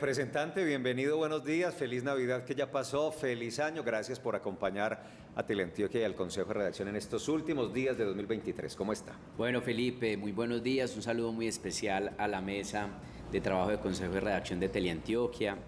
Representante, bienvenido, buenos días, feliz Navidad que ya pasó, feliz año, gracias por acompañar a Teleantioquia y al Consejo de Redacción en estos últimos días de 2023. ¿Cómo está? Bueno, Felipe, muy buenos días, un saludo muy especial a la mesa de trabajo del Consejo de Redacción de Teleantioquia,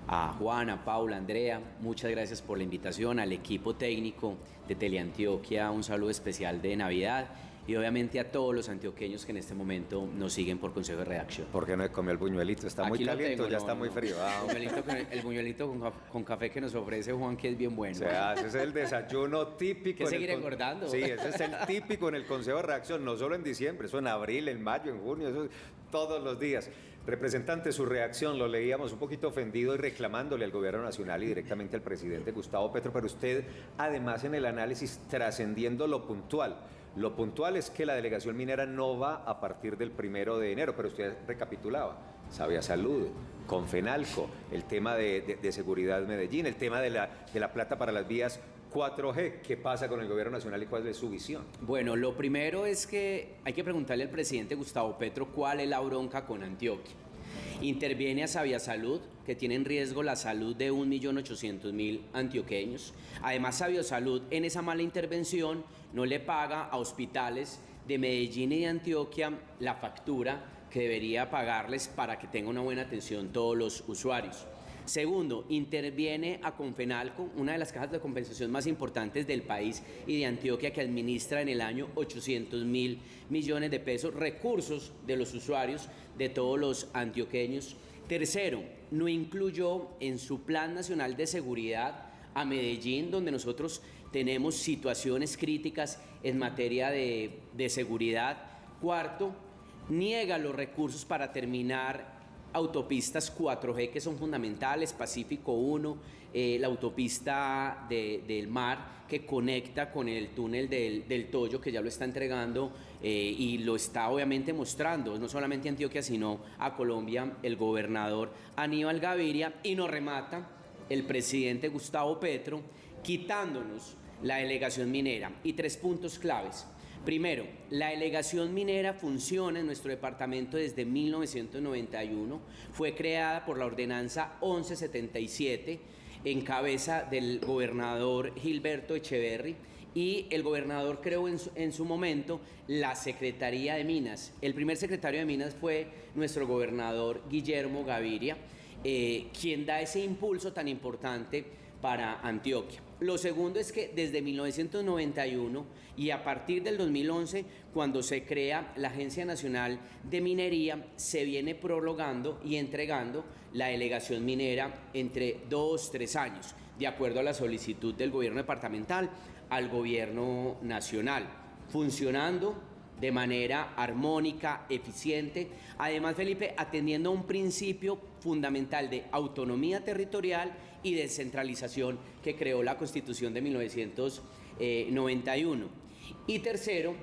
a Juan, a Paula, a Andrea, muchas gracias por la invitación, al equipo técnico de Teleantioquia, un saludo especial de Navidad y obviamente a todos los antioqueños que en este momento nos siguen por Consejo de Redacción. ¿Por qué no comió el buñuelito? ¿Está Aquí muy caliente tengo, o ya no, está muy frío? El buñuelito con café que nos ofrece Juan, que es bien bueno. O sea, ese es el desayuno típico. ¿Qué seguir engordando? Sí, ese es el típico en el Consejo de Redacción, no solo en diciembre, eso en abril, en mayo, en junio, eso todos los días. Representante, su reacción, lo leíamos un poquito ofendido y reclamándole al Gobierno Nacional y directamente al presidente Gustavo Petro, pero usted, además, en el análisis trascendiendo lo puntual. Lo puntual es que la delegación minera no va a partir del 1 de enero, pero usted recapitulaba, Sabia Salud, Confenalco, el tema de seguridad Medellín, el tema de la plata para las vías 4G. ¿Qué pasa con el Gobierno Nacional y cuál es su visión? Bueno, lo primero es que hay que preguntarle al presidente Gustavo Petro cuál es la bronca con Antioquia. Interviene a Sabia Salud, que tiene en riesgo la salud de 1.800.000 antioqueños. Además, Sabia Salud en esa mala intervención no le paga a hospitales de Medellín y de Antioquia la factura que debería pagarles para que tenga una buena atención todos los usuarios. Segundo, interviene a Confenalco, una de las cajas de compensación más importantes del país y de Antioquia, que administra en el año 800.000 millones de pesos, recursos de los usuarios, de todos los antioqueños. Tercero, no incluyó en su Plan Nacional de Seguridad a Medellín, donde nosotros tenemos situaciones críticas en materia de seguridad. Cuarto, niega los recursos para terminar autopistas 4G que son fundamentales, Pacífico 1, la autopista del mar que conecta con el túnel del Toyo, que ya lo está entregando y lo está obviamente mostrando, no solamente a Antioquia, sino a Colombia, el gobernador Aníbal Gaviria, y nos remata el presidente Gustavo Petro quitándonos la delegación minera. Y 3 puntos claves. Primero, la delegación minera funciona en nuestro departamento desde 1991, fue creada por la ordenanza 1177 en cabeza del gobernador Gilberto Echeverri, y el gobernador creó en su momento la Secretaría de Minas. El primer secretario de Minas fue nuestro gobernador Guillermo Gaviria, quien da ese impulso tan importante para Antioquia. Lo segundo es que desde 1991 y a partir del 2011, cuando se crea la Agencia Nacional de Minería, se viene prorrogando y entregando la delegación minera entre 2-3 años, de acuerdo a la solicitud del gobierno departamental al gobierno nacional, funcionando de manera armónica, eficiente, además, Felipe, atendiendo a un principio fundamental de autonomía territorial y descentralización que creó la Constitución de 1991. Y tercero,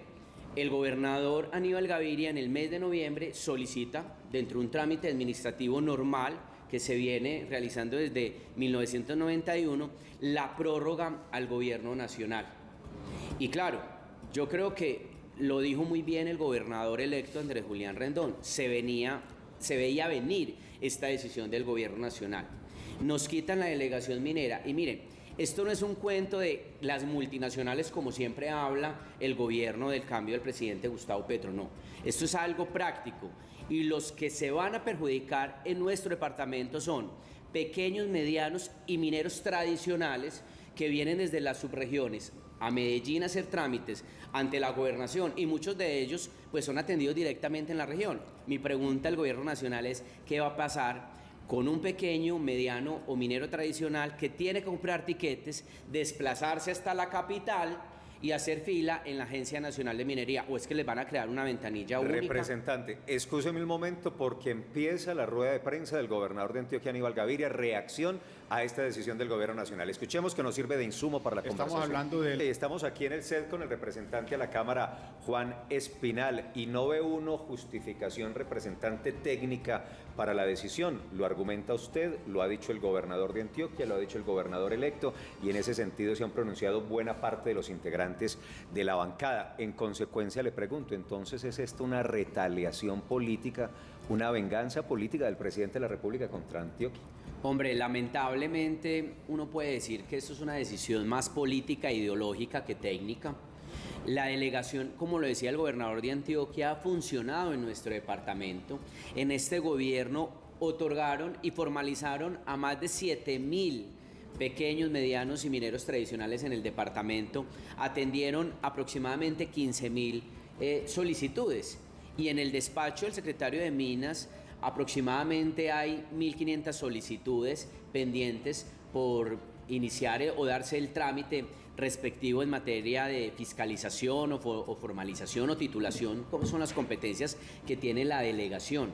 el gobernador Aníbal Gaviria en el mes de noviembre solicita, dentro de un trámite administrativo normal que se viene realizando desde 1991, la prórroga al gobierno nacional. Y claro, yo creo que lo dijo muy bien el gobernador electo Andrés Julián Rendón, se veía venir esta decisión del gobierno nacional. Nos quitan la delegación minera y miren, esto no es un cuento de las multinacionales como siempre habla el gobierno del cambio del presidente Gustavo Petro, no. Esto es algo práctico y los que se van a perjudicar en nuestro departamento son pequeños, medianos y mineros tradicionales que vienen desde las subregiones a Medellín a hacer trámites ante la gobernación, y muchos de ellos pues son atendidos directamente en la región. Mi pregunta al gobierno nacional es: ¿qué va a pasar con un pequeño, mediano o minero tradicional que tiene que comprar tiquetes, desplazarse hasta la capital y hacer fila en la Agencia Nacional de Minería? ¿O es que les van a crear una ventanilla única? Representante, excúseme un momento porque empieza la rueda de prensa del gobernador de Antioquia, Aníbal Gaviria, reacción a esta decisión del gobierno nacional. Escuchemos que nos sirve de insumo para la conversación. Estamos aquí en el set con el representante a la Cámara, Juan Espinal, y no ve uno justificación, representante técnica, para la decisión. Lo argumenta usted, lo ha dicho el gobernador de Antioquia, lo ha dicho el gobernador electo, y en ese sentido se han pronunciado buena parte de los integrantes de la bancada. En consecuencia, le pregunto, entonces, ¿es esto una retaliación política, una venganza política del presidente de la República contra Antioquia? Hombre, lamentablemente uno puede decir que esto es una decisión más política e ideológica que técnica. La delegación, como lo decía el gobernador de Antioquia, ha funcionado en nuestro departamento. En este gobierno otorgaron y formalizaron a más de 7.000 pequeños, medianos y mineros tradicionales en el departamento. Atendieron aproximadamente 15.000 solicitudes. Y en el despacho del secretario de Minas aproximadamente hay 1.500 solicitudes pendientes por iniciar o darse el trámite respectivo en materia de fiscalización o formalización o titulación, como son las competencias que tiene la delegación.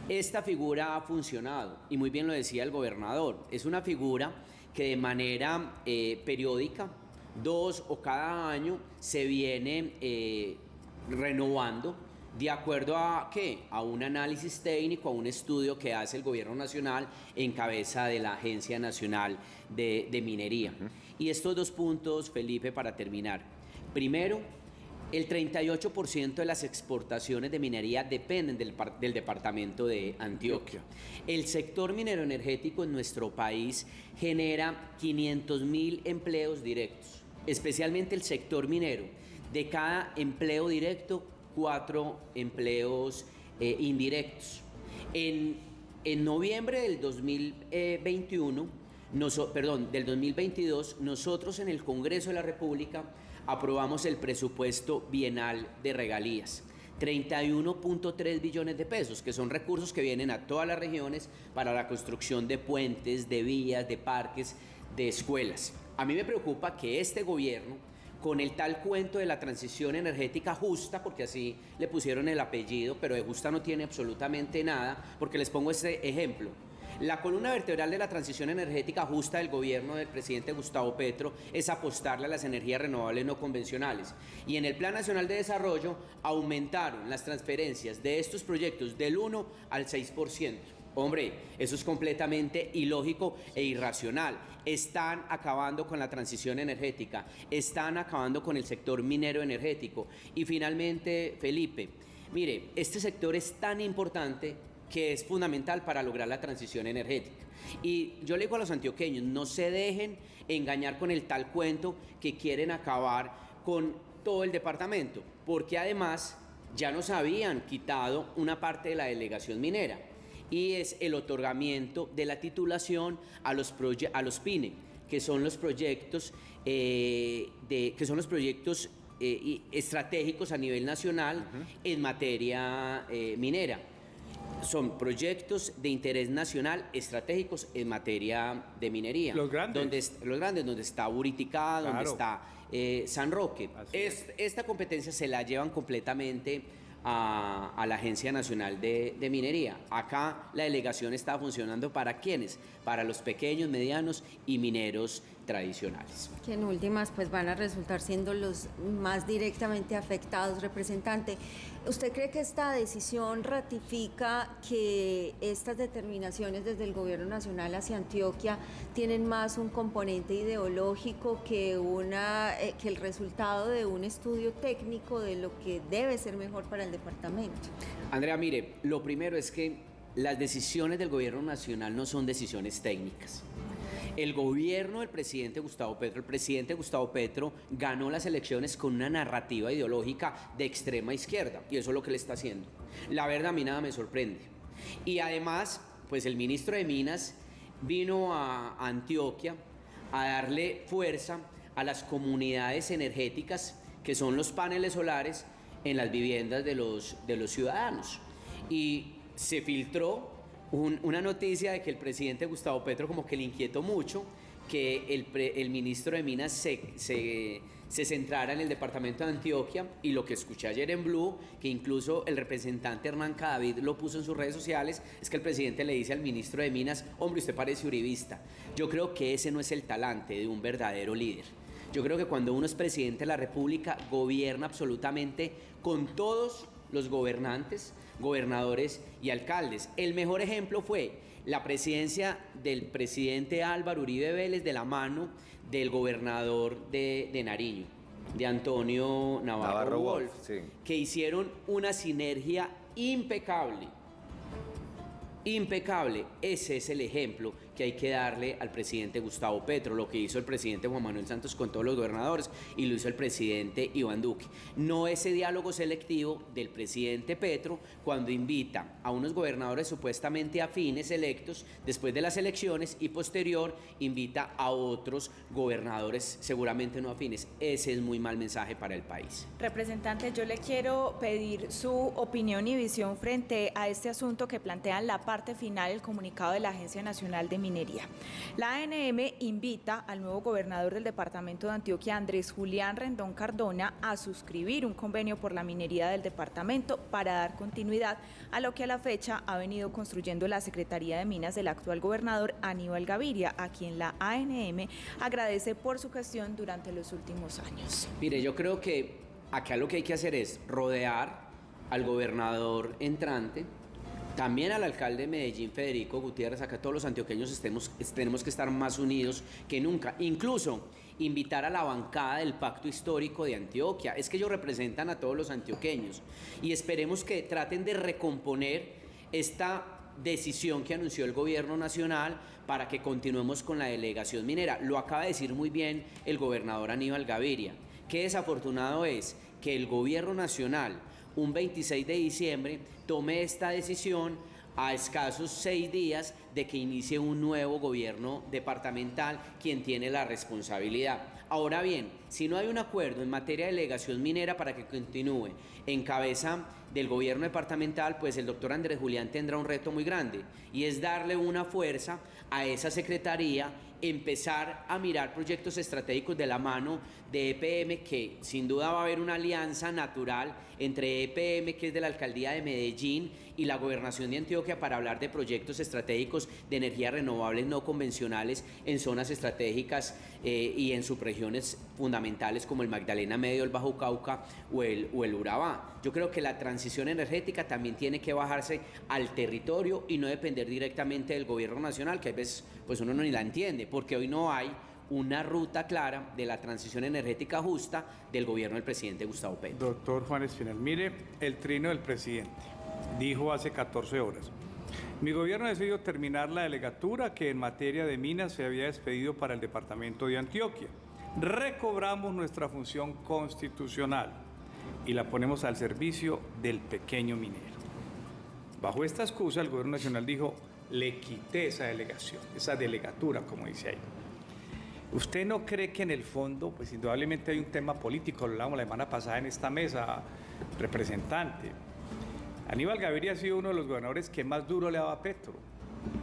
Esta figura ha funcionado, y muy bien lo decía el gobernador, es una figura que de manera periódica, 2 o cada año, se viene renovando de acuerdo a ¿qué? A un análisis técnico, a un estudio que hace el gobierno nacional en cabeza de la Agencia Nacional de Minería. Y estos 2 puntos, Felipe, para terminar. Primero, el 38% de las exportaciones de minería dependen del departamento de Antioquia. El sector minero energético en nuestro país genera 500.000 empleos directos, especialmente el sector minero. De cada empleo directo, 4 empleos indirectos. En noviembre del 2022, nosotros en el Congreso de la República aprobamos el presupuesto bienal de regalías, 31.3 billones de pesos, que son recursos que vienen a todas las regiones para la construcción de puentes, de vías, de parques, de escuelas. A mí me preocupa que este gobierno, con el tal cuento de la transición energética justa, porque así le pusieron el apellido, pero de justa no tiene absolutamente nada, porque les pongo este ejemplo. La columna vertebral de la transición energética justa del gobierno del presidente Gustavo Petro es apostarle a las energías renovables no convencionales. Y en el Plan Nacional de Desarrollo aumentaron las transferencias de estos proyectos del 1 al 6%. Hombre, eso es completamente ilógico e irracional. Están acabando con la transición energética, están acabando con el sector minero energético. Y finalmente, Felipe, mire, este sector es tan importante que es fundamental para lograr la transición energética. Y yo le digo a los antioqueños, no se dejen engañar con el tal cuento que quieren acabar con todo el departamento, porque además ya nos habían quitado una parte de la delegación minera, y es el otorgamiento de la titulación a los PINE, que son los proyectos, estratégicos a nivel nacional en materia minera. Son proyectos de interés nacional estratégicos en materia de minería. Los grandes. Donde está Buriticá, Claro. donde está San Roque. Esta competencia se la llevan completamente a la Agencia Nacional de Minería. Acá la delegación está funcionando ¿para quiénes? Para los pequeños, medianos y mineros tradicionales. Que en últimas pues van a resultar siendo los más directamente afectados. Representante, ¿usted cree que esta decisión ratifica que estas determinaciones desde el gobierno nacional hacia Antioquia tienen más un componente ideológico que el resultado de un estudio técnico de lo que debe ser mejor para el departamento? Andrea, mire, lo primero es que las decisiones del gobierno nacional no son decisiones técnicas. El gobierno del presidente Gustavo Petro ganó las elecciones con una narrativa ideológica de extrema izquierda, y eso es lo que le está haciendo. La verdad, a mí nada me sorprende. Y además, pues el ministro de Minas vino a Antioquia a darle fuerza a las comunidades energéticas, que son los paneles solares en las viviendas de los ciudadanos. Y se filtró una noticia de que el presidente Gustavo Petro como que le inquietó mucho que el ministro de Minas se se centrara en el departamento de Antioquia, y lo que escuché ayer en Blue, que incluso el representante Hernán Cadavid lo puso en sus redes sociales, es que el presidente le dice al ministro de Minas: hombre, usted parece uribista. Yo creo que ese no es el talante de un verdadero líder. Yo creo que cuando uno es presidente de la República, gobierna absolutamente con todos los gobernantes, gobernadores y alcaldes. El mejor ejemplo fue la presidencia del presidente Álvaro Uribe Vélez de la mano del gobernador de Nariño, de Antonio Navarro Wolf, sí, que hicieron una sinergia impecable. Impecable. Ese es el ejemplo que hay que darle al presidente Gustavo Petro, lo que hizo el presidente Juan Manuel Santos con todos los gobernadores y lo hizo el presidente Iván Duque. No ese diálogo selectivo del presidente Petro cuando invita a unos gobernadores supuestamente afines electos después de las elecciones y posterior invita a otros gobernadores seguramente no afines. Ese es muy mal mensaje para el país. Representante, yo le quiero pedir su opinión y visión frente a este asunto que plantea en la parte final el comunicado de la Agencia Nacional de Minería. La ANM invita al nuevo gobernador del departamento de Antioquia, Andrés Julián Rendón Cardona, a suscribir un convenio por la minería del departamento para dar continuidad a lo que a la fecha ha venido construyendo la Secretaría de Minas del actual gobernador Aníbal Gaviria, a quien la ANM agradece por su gestión durante los últimos años. Mire, yo creo que acá lo que hay que hacer es rodear al gobernador entrante, también al alcalde de Medellín, Federico Gutiérrez. Acá todos los antioqueños tenemos que estar más unidos que nunca. Incluso invitar a la bancada del Pacto Histórico de Antioquia. Es que ellos representan a todos los antioqueños. Y esperemos que traten de recomponer esta decisión que anunció el gobierno nacional para que continuemos con la delegación minera. Lo acaba de decir muy bien el gobernador Aníbal Gaviria. Qué desafortunado es que el gobierno nacional, un 26 de diciembre, tome esta decisión a escasos 6 días de que inicie un nuevo gobierno departamental, quien tiene la responsabilidad. Ahora bien, si no hay un acuerdo en materia de delegación minera para que continúe en cabeza del gobierno departamental, pues el doctor Andrés Julián tendrá un reto muy grande, y es darle una fuerza a esa secretaría, empezar a mirar proyectos estratégicos de la mano de EPM, que sin duda va a haber una alianza natural entre EPM, que es de la alcaldía de Medellín, y la gobernación de Antioquia para hablar de proyectos estratégicos de energías renovables no convencionales en zonas estratégicas y en subregiones fundamentales como el Magdalena Medio, el Bajo Cauca o el Urabá. Yo creo que la transición energética también tiene que bajarse al territorio y no depender directamente del gobierno nacional, que a veces pues uno no ni la entiende, porque hoy no hay una ruta clara de la transición energética justa del gobierno del presidente Gustavo Petro. Doctor Juan Espinal, mire el trino del presidente. Dijo hace 14 horas: mi gobierno ha decidido terminar la delegatura que en materia de minas se había despedido para el departamento de Antioquia. Recobramos nuestra función constitucional y la ponemos al servicio del pequeño minero. Bajo esta excusa, el gobierno nacional dijo: le quité esa delegación, esa delegatura, como dice ahí. ¿Usted no cree que en el fondo, pues indudablemente hay un tema político? Lo hablamos la semana pasada en esta mesa, representante. Aníbal Gaviria ha sido uno de los gobernadores que más duro le daba a Petro.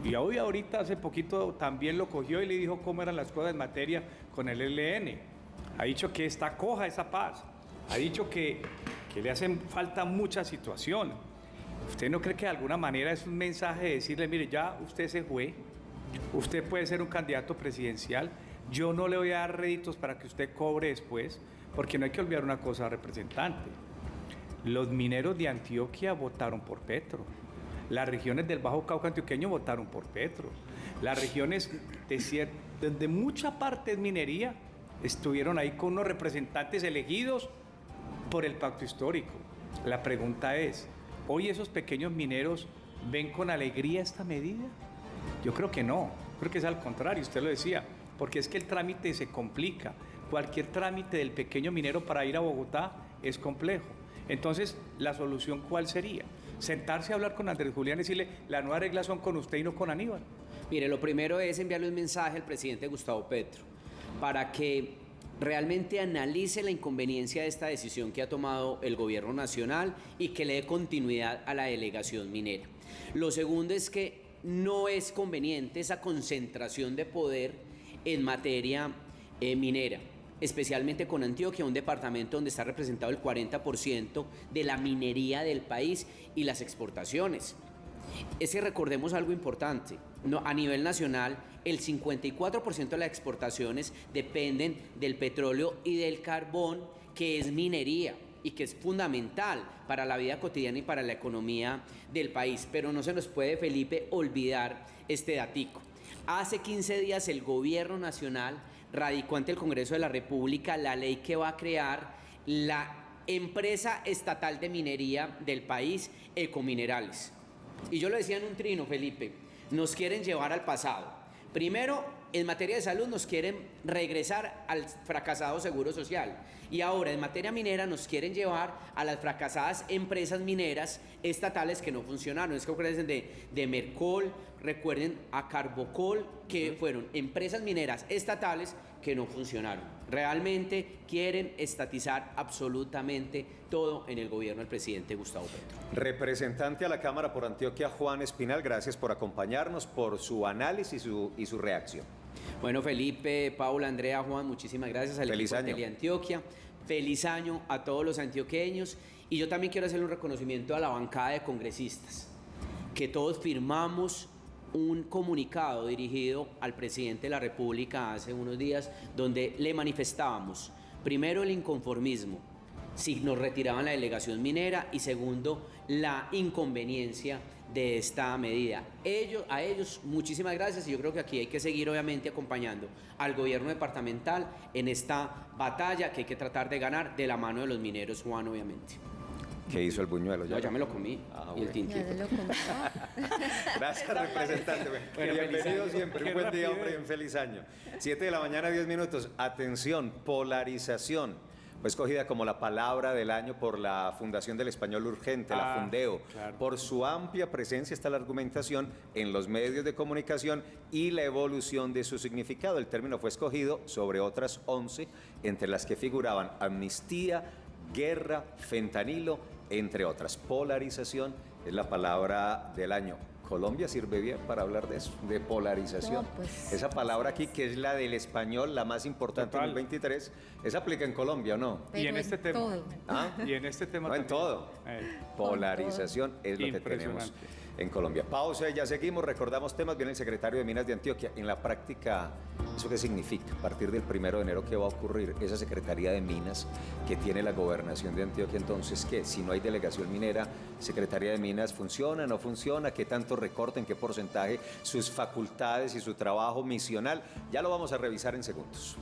Y hoy, ahorita, hace poquito, también lo cogió y le dijo cómo eran las cosas en materia con el ELN. Ha dicho que está coja esa paz. Ha dicho que le hacen falta mucha situación. ¿Usted no cree que de alguna manera es un mensaje de decirle: mire, ya usted se fue, usted puede ser un candidato presidencial, yo no le voy a dar réditos para que usted cobre después? Porque no hay que olvidar una cosa, representante. Los mineros de Antioquia votaron por Petro. Las regiones del Bajo Cauca antioqueño votaron por Petro. Las regiones de mucha parte es minería estuvieron ahí con unos representantes elegidos por el Pacto Histórico. La pregunta es: ¿hoy esos pequeños mineros ven con alegría esta medida? Yo creo que no, creo que es al contrario, usted lo decía, porque es que el trámite se complica. Cualquier trámite del pequeño minero para ir a Bogotá es complejo. Entonces, ¿la solución cuál sería? Sentarse a hablar con Andrés Julián y decirle: las nuevas reglas son con usted y no con Aníbal. Mire, lo primero es enviarle un mensaje al presidente Gustavo Petro para que realmente analice la inconveniencia de esta decisión que ha tomado el gobierno nacional y que le dé continuidad a la delegación minera. Lo segundo es que no es conveniente esa concentración de poder en materia minera. especialmente con Antioquia, un departamento donde está representado el 40% de la minería del país y las exportaciones. Es que recordemos algo importante, a nivel nacional el 54% de las exportaciones dependen del petróleo y del carbón, que es minería y que es fundamental para la vida cotidiana y para la economía del país. Pero no se nos puede, Felipe, olvidar este datico. Hace 15 días el gobierno nacional radicó ante el Congreso de la República la ley que va a crear la empresa estatal de minería del país, Ecominerales. Y yo lo decía en un trino, Felipe, nos quieren llevar al pasado. Primero, en materia de salud nos quieren regresar al fracasado seguro social. Y ahora, en materia minera, nos quieren llevar a las fracasadas empresas mineras estatales que no funcionaron. Es que acuérdense de Mercol, recuerden a Carbocol, que fueron empresas mineras estatales que no funcionaron. Realmente quieren estatizar absolutamente todo en el gobierno del presidente Gustavo Petro. Representante a la Cámara por Antioquia, Juan Espinal, gracias por acompañarnos, por su análisis y su reacción. Bueno, Felipe, Paula, Andrea, Juan, muchísimas gracias al Feliz equipo de año. Teleantioquia. Feliz año a todos los antioqueños. Y yo también quiero hacerle un reconocimiento a la bancada de congresistas, que todos firmamos un comunicado dirigido al presidente de la República hace unos días, donde le manifestábamos, primero, el inconformismo, si nos retiraban la delegación minera, y segundo, la inconveniencia de esta medida. A ellos muchísimas gracias, y yo creo que aquí hay que seguir obviamente acompañando al gobierno departamental en esta batalla que hay que tratar de ganar de la mano de los mineros, Juan, obviamente. ¿Qué hizo el buñuelo? No, ya me lo comí, y el bueno. tintito. Ya lo contó. Gracias, representante. Bueno, Bienvenido feliz año. siempre. Un buen día, hombre, un feliz año. 7 de la mañana, 10 minutos. Atención, polarización. Fue escogida como la palabra del año por la Fundación del Español Urgente, la Fundeo. Claro. Por su amplia presencia está la argumentación en los medios de comunicación y la evolución de su significado. El término fue escogido sobre otras 11, entre las que figuraban amnistía, guerra, fentanilo, entre otras. Polarización es la palabra del año. Colombia sirve bien para hablar de eso, de polarización. No, pues, esa palabra aquí, que es la del español, la más importante en el 23, ¿esa aplica en Colombia o no? Y en Pero este tema. todo. ¿Ah? Y en este tema No, en también. todo. Polarización es lo que tenemos Impresionante. en Colombia. Pausa y ya seguimos. Recordamos temas. Viene el secretario de Minas de Antioquia. En la práctica, ¿eso qué significa? A partir del 1 de enero, ¿qué va a ocurrir? Esa Secretaría de Minas que tiene la gobernación de Antioquia, entonces, ¿qué? Si no hay delegación minera, Secretaría de Minas, ¿funciona, no funciona? ¿Qué tanto recorta, en qué porcentaje sus facultades y su trabajo misional? Ya lo vamos a revisar en segundos.